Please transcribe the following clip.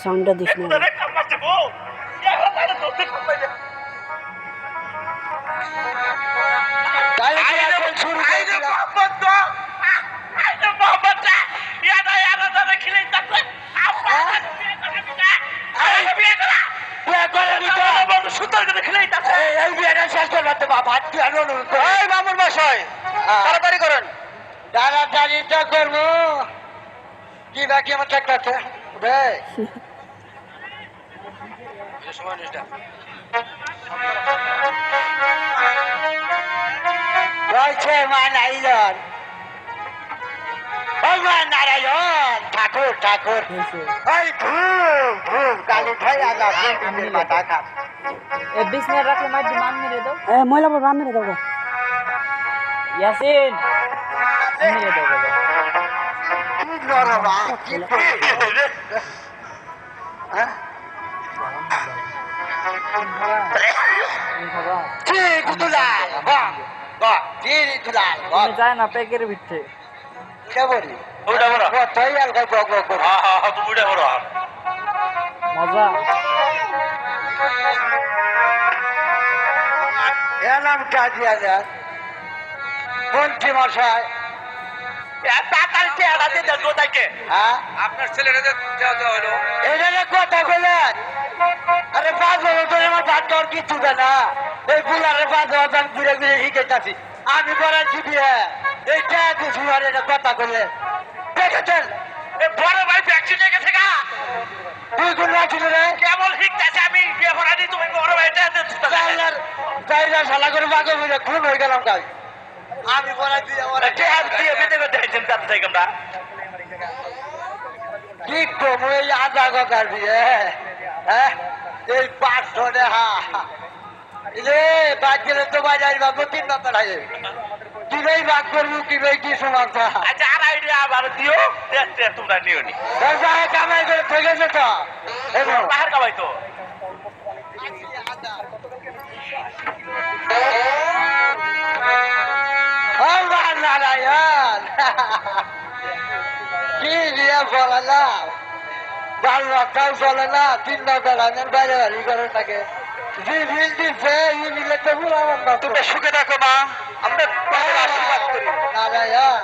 সাউন্ডটা দিস না। তাড়াতাড়ি করেন, তাড়াতাড়িটা করবো কি বাকি আমার থাকতে নারায়ণ ঠাকুর ঠাকুর কালী খাই মাথা খা বিছনায় রাখলে মাইর মান মেরে দাও। ময়লা পর বাম মেরে দাও গা। ইয়াসিন মেরে দাও বাবা। কি নরবা কি হ্যাঁ ঠিক দুলাল বাহ বাহ ঠিক দুলাল বাহ যায় না প্যাকের ভিতরে কেবলি ওটা বড় কতই আলগা গগ গগ হ্যাঁ হ্যাঁ তুমি ওটা বড় মজা এলাম কাজিয়া যা মন্ত্রী মশাই আপনার ছেলেরা হলো এটা কথা বলেন আরে 5 বছর ধরে আমার ভাত খাওয়ার কিছু না এই বুলারে 5 বছর ঘুরে ঘুরে শিখেছি আমি করাচ্ছি দিয়ে এইটা কিছু আর এটা কথা বলে দেখেছেন বড় ভাই ভ্যাকসিন নিয়ে গেছে গা তুই কোন ভ্যাকসিন রে কেবল শিখতেছে আমি বিয়ে করানি তুমি বড় ভাইটা চাইলা শালা করে বাগে বলে খুন হয়ে গেলাম কাজ আমি বলাই দিয়ে ওরা কে হাত দিয়ে বেঁধে বেঁধে আইছেন তাতে থেকে আমরা কি কম এই আধা গগার দিয়ে হ্যাঁ এই 500 টাকা রে বাদ গেলে তো বাজার বাবু 3 নম্বর আগে কি ভাই বাদ করবো কি ভাই কি সমস্যা আচ্ছা আর আইডিয়া আবার দিও দেখতে তোমরা নিও নি দরজায় কামাই করে থেকে গেছে তো এবং বাহির কামাই তো নারায়ণ কি দিয়ে বলে না বাল রাস্তাও চলে না 3 নম্বর আনের বাইরে বাড়ি করে থাকে যে বিল দিচ্ছে এই বিলে তো পুরো আমার না তুমি সুখে থাকো মা আমরা আশীর্বাদ করি নারায়ণ